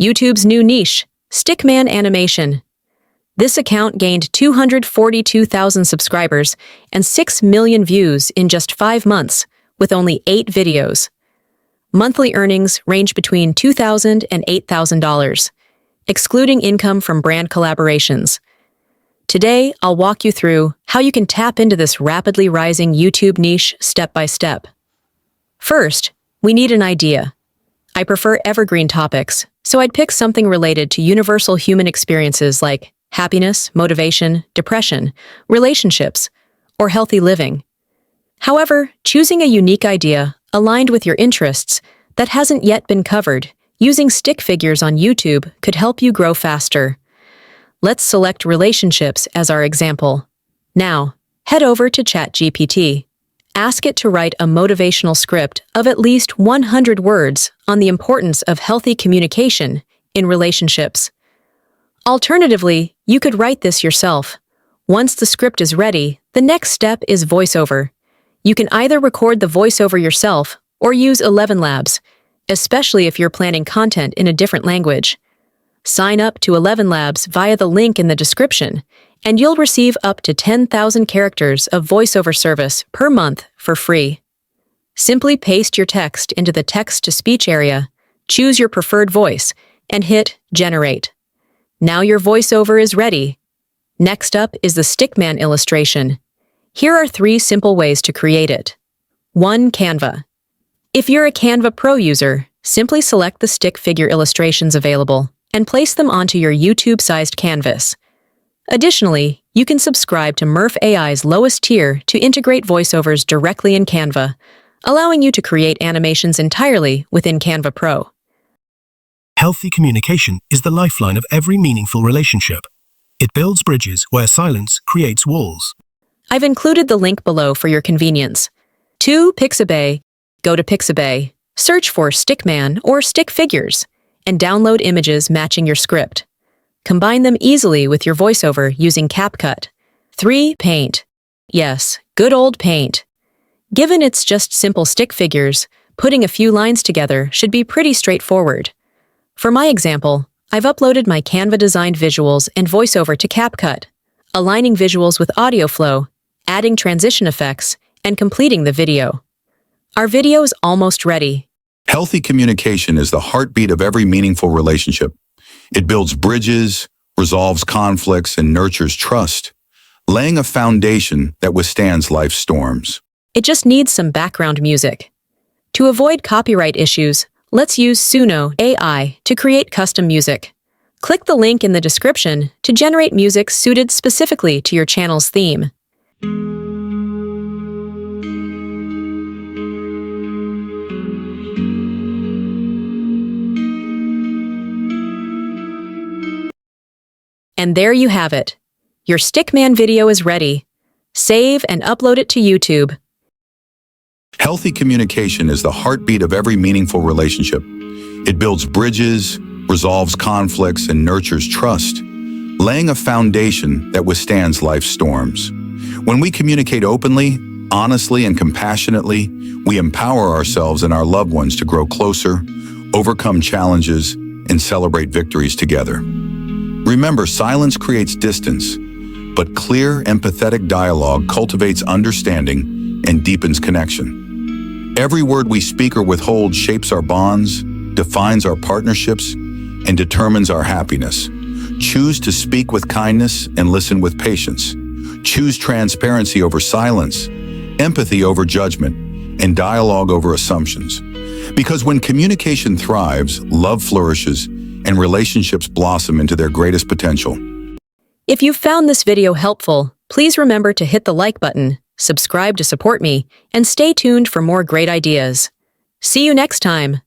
YouTube's new niche, Stickman Animation. This account gained 242,000 subscribers and 6 million views in just 5 months, with only 8 videos. Monthly earnings range between $2,000 and $8,000, excluding income from brand collaborations. Today, I'll walk you through how you can tap into this rapidly rising YouTube niche step by step. First, we need an idea. I prefer evergreen topics, so I'd pick something related to universal human experiences like happiness, motivation, depression, relationships, or healthy living. However, choosing a unique idea aligned with your interests that hasn't yet been covered using stick figures on YouTube could help you grow faster. Let's select relationships as our example. Now, head over to ChatGPT. Ask it to write a motivational script of at least 100 words on the importance of healthy communication in relationships. Alternatively, you could write this yourself. Once the script is ready, the next step is voiceover. You can either record the voiceover yourself or use 11 Labs, especially if you're planning content in a different language. Sign up to 11 Labs via the link in the description, and you'll receive up to 10,000 characters of voiceover service per month for free. Simply paste your text into the text-to-speech area, choose your preferred voice, and hit Generate. Now your voiceover is ready. Next up is the Stickman illustration. Here are 3 simple ways to create it. 1. Canva. If you're a Canva Pro user, simply select the stick figure illustrations available and place them onto your YouTube-sized canvas. Additionally, you can subscribe to Murph AI's lowest tier to integrate voiceovers directly in Canva, allowing you to create animations entirely within Canva Pro. Healthy communication is the lifeline of every meaningful relationship. It builds bridges where silence creates walls. I've included the link below for your convenience. 2. Pixabay. Go to Pixabay, search for Stickman or Stick Figures, and download images matching your script. Combine them easily with your voiceover using CapCut. 3. Paint. Yes, good old Paint. Given it's just simple stick figures, putting a few lines together should be pretty straightforward. For my example, I've uploaded my Canva-designed visuals and voiceover to CapCut, aligning visuals with audio flow, adding transition effects, and completing the video. Our video is almost ready. Healthy communication is the heartbeat of every meaningful relationship. It builds bridges, resolves conflicts, and nurtures trust, laying a foundation that withstands life's storms. It just needs some background music. To avoid copyright issues, let's use Suno AI to create custom music. Click the link in the description to generate music suited specifically to your channel's theme. And there you have it. Your Stickman video is ready. Save and upload it to YouTube. Healthy communication is the heartbeat of every meaningful relationship. It builds bridges, resolves conflicts, and nurtures trust, laying a foundation that withstands life's storms. When we communicate openly, honestly, and compassionately, we empower ourselves and our loved ones to grow closer, overcome challenges, and celebrate victories together. Remember, silence creates distance, but clear, empathetic dialogue cultivates understanding and deepens connection. Every word we speak or withhold shapes our bonds, defines our partnerships, and determines our happiness. Choose to speak with kindness and listen with patience. Choose transparency over silence, empathy over judgment, and dialogue over assumptions. Because when communication thrives, love flourishes, and relationships blossom into their greatest potential. If you found this video helpful, please remember to hit the like button, subscribe to support me, and stay tuned for more great ideas. See you next time.